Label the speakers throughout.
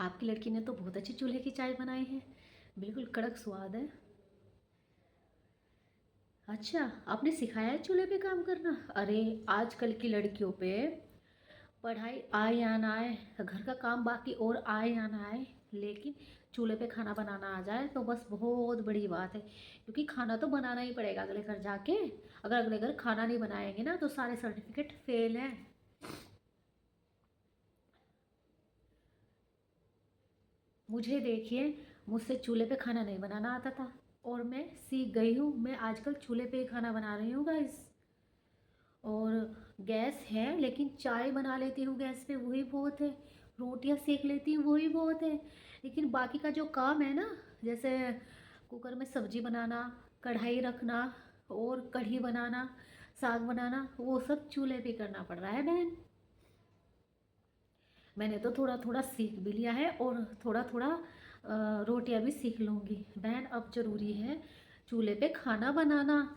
Speaker 1: आपकी लड़की ने तो बहुत अच्छी चूल्हे की चाय बनाई है। बिल्कुल कड़क स्वाद है। अच्छा, आपने सिखाया है चूल्हे पे काम करना? अरे, आजकल की लड़कियों पे पढ़ाई आए या ना आए, घर का काम बाकी और आए या ना आए, लेकिन चूल्हे पे खाना बनाना आ जाए तो बस बहुत बड़ी बात है। क्योंकि खाना तो बनाना ही पड़ेगा अगले घर जाके। अगर अगले घर खाना नहीं बनाएंगे ना तो सारे सर्टिफिकेट फेल हैं। मुझे देखिए, मुझसे चूल्हे पे खाना नहीं बनाना आता था और मैं सीख गई हूँ। मैं आजकल चूल्हे पे ही खाना बना रही हूँ गाइस। और गैस है लेकिन चाय बना लेती हूँ गैस पे, वही बहुत है। रोटियां सेक लेती हूँ, वही बहुत है। लेकिन बाकी का जो काम है ना, जैसे कुकर में सब्जी बनाना, कढ़ाई रखना और कढ़ी बनाना, साग बनाना, वो सब चूल्हे पे करना पड़ रहा है बहन। मैंने तो थोड़ा थोड़ा सीख भी लिया है और थोड़ा थोड़ा रोटियां भी सीख लूँगी बहन। अब ज़रूरी है चूल्हे पे खाना बनाना।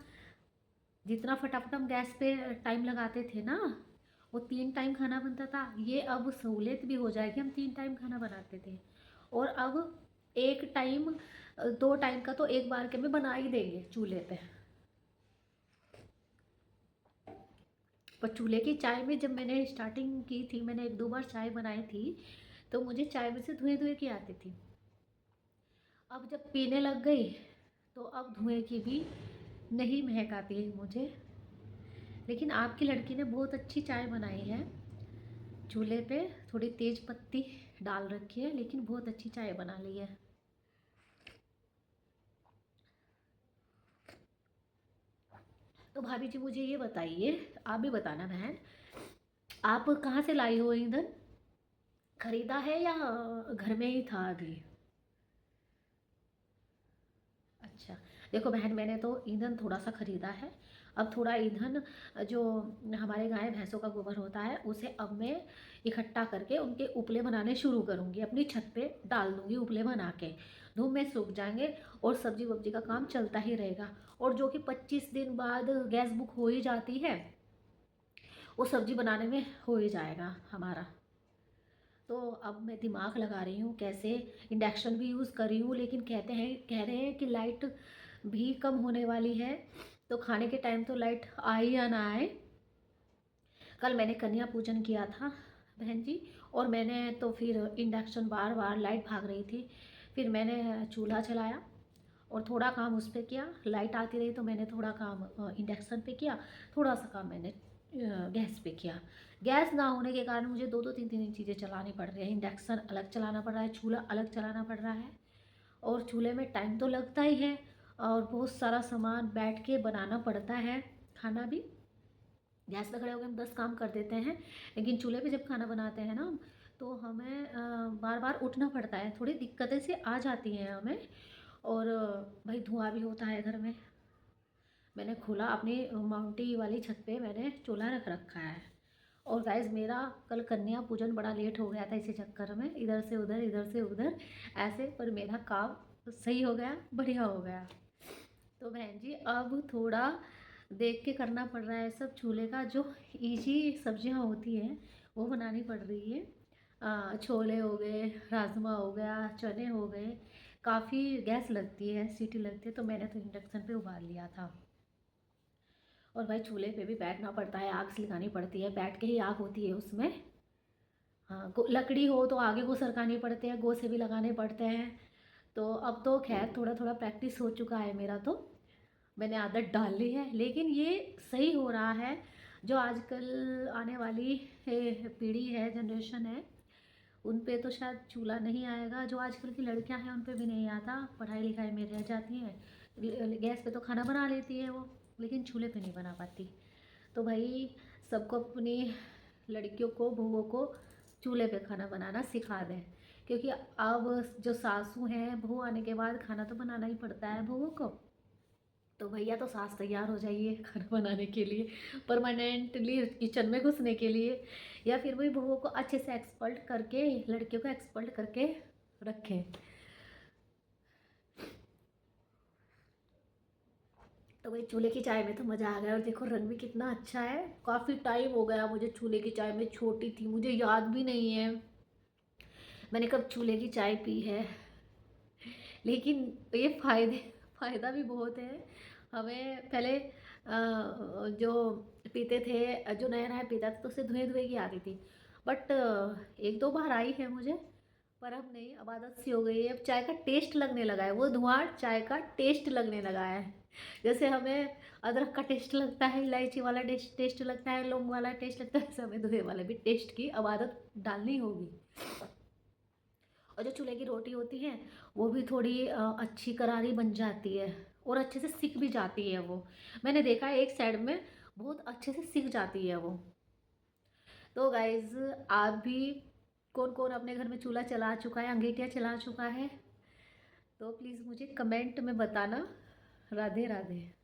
Speaker 1: जितना फटाफट हम गैस पे टाइम लगाते थे ना, वो 3 टाइम खाना बनता था। ये अब सहूलियत भी हो जाएगी, हम 3 टाइम खाना बनाते थे और अब 1 टाइम 2 टाइम का तो एक बार के में बना ही देंगे चूल्हे पे। पर चूल्हे की चाय में जब मैंने स्टार्टिंग की थी, मैंने 1-2 बार चाय बनाई थी, तो मुझे चाय में से धुएं धुएं की आती थी। अब जब पीने लग गई तो अब धुएं की भी नहीं महक आती है मुझे। लेकिन आपकी लड़की ने बहुत अच्छी चाय बनाई है। चूल्हे पे थोड़ी तेज पत्ती डाल रखी है, लेकिन बहुत अच्छी चाय बना ली है। तो भाभी जी मुझे ये बताइए, आप भी बताना बहन, आप कहाँ से लाई हो ईंधन? खरीदा है या घर में ही था अभी? अच्छा, देखो बहन, मैंने तो ईंधन थोड़ा सा ख़रीदा है। अब थोड़ा ईंधन जो हमारे गाय भैंसों का गोबर होता है, उसे अब मैं इकट्ठा करके उनके उपले बनाने शुरू करूँगी। अपनी छत पे डाल दूँगी उपले बना के। धूप में सूख जाएंगे और सब्जी वब्जी का काम चलता ही रहेगा। और जो कि 25 दिन बाद गैस बुक हो ही जाती है, वो सब्जी बनाने में हो ही जाएगा हमारा। तो अब मैं दिमाग लगा रही हूँ कैसे। इंडक्शन भी यूज़ कर रही हूँ, लेकिन कह रहे हैं कि लाइट भी कम होने वाली है। तो खाने के टाइम तो लाइट आए या ना आए। कल मैंने कन्या पूजन किया था बहन जी, और मैंने तो फिर इंडक्शन, बार बार लाइट भाग रही थी, फिर मैंने चूल्हा चलाया और थोड़ा काम उस पर किया। लाइट आती रही तो मैंने थोड़ा काम इंडक्शन पे किया, थोड़ा सा काम मैंने गैस पे किया। गैस ना होने के कारण मुझे दो दो तीन तीन चीज़ें चलानी पड़ रही है। इंडक्शन अलग चलाना पड़ रहा है, चूल्हा अलग चलाना पड़ रहा है। और चूल्हे में टाइम तो लगता ही है और बहुत सारा सामान बैठ के बनाना पड़ता है। खाना भी गैस पे खड़े होकर हम 10 काम कर देते हैं, लेकिन चूल्हे पे जब खाना बनाते हैं ना, तो हमें बार बार उठना पड़ता है। थोड़ी दिक्कतें से आ जाती हैं हमें। और भाई धुआं भी होता है घर में। मैंने खोला अपनी माउंटी वाली छत पे, मैंने चूल्हा रख रखा है। और गाइस, मेरा कल कन्या पूजन बड़ा लेट हो गया था इसी चक्कर में, इधर से उधर इधर से उधर ऐसे, पर मेरा काम सही हो गया, बढ़िया हो गया। तो बहन जी, अब थोड़ा देख के करना पड़ रहा है सब। चूल्हे का जो इजी सब्जियां होती हैं वो बनानी पड़ रही है। छोले हो गए, राजमा हो गया, चने हो गए। काफ़ी गैस लगती है, सीटी लगती है, तो मैंने तो इंडक्शन पे उबाल लिया था। और भाई चूल्हे पे भी बैठना पड़ता है, आग लगानी पड़ती है, बैठ के ही आग होती है उसमें। हाँ, लकड़ी हो तो आगे को सरकानी पड़ते हैं, गो से भी लगाने पड़ते हैं। तो अब तो खैर थोड़ा थोड़ा प्रैक्टिस हो चुका है मेरा, तो मैंने आदत डाल ली है। लेकिन ये सही हो रहा है। जो आजकल आने वाली पीढ़ी है, जनरेशन है, उन पे तो शायद चूल्हा नहीं आएगा। जो आजकल की लड़कियां हैं उन पे भी नहीं आता, पढ़ाई लिखाई में रह जाती हैं। गैस पे तो खाना बना लेती है वो, लेकिन चूल्हे पे नहीं बना पाती। तो भाई, सबको अपनी लड़कियों को, बहुओं को चूल्हे पे खाना बनाना सिखा दें। क्योंकि अब जो सासू हैं, बहू आने के बाद खाना तो बनाना ही पड़ता है बहुओं को। तो भैया तो सास तैयार हो जाइए खाना बनाने के लिए, परमानेंटली किचन में घुसने के लिए। या फिर वही बहुओं को अच्छे से एक्सपर्ट करके, लड़कियों को एक्सपर्ट करके रखें। तो भाई चूल्हे की चाय में तो मज़ा आ गया। और देखो रंग भी कितना अच्छा है। काफ़ी टाइम हो गया मुझे चूल्हे की चाय में, छोटी थी, मुझे याद भी नहीं है। मैंने कब चूल्हे की चाय पी है। लेकिन ये फ़ायदा भी बहुत है। हमें पहले जो पीते थे, जो नया-नया पीता था तो उससे धुएँ-धुएँ की आती थी। बट 1-2 बार आई है मुझे, पर अब नहीं, अब आदत सी हो गई है। अब चाय का टेस्ट लगने लगा है, वो धुआँ चाय का टेस्ट लगने लगा है। जैसे हमें अदरक का टेस्ट लगता है, इलायची वाला टेस्ट लगता है, लौंग वाला टेस्ट लगता है, वैसे हमें धुएँ वाले भी टेस्ट की अब आदत डालनी होगी। और जो चूल्हे की रोटी होती है वो भी थोड़ी अच्छी करारी बन जाती है और अच्छे से सिक भी जाती है वो। मैंने देखा है एक साइड में बहुत अच्छे से सिक जाती है वो। तो गाइज़, आप भी कौन-कौन अपने घर में चूल्हा चला चुका है, अंगीठिया चला चुका है? तो प्लीज़ मुझे कमेंट में बताना। राधे राधे।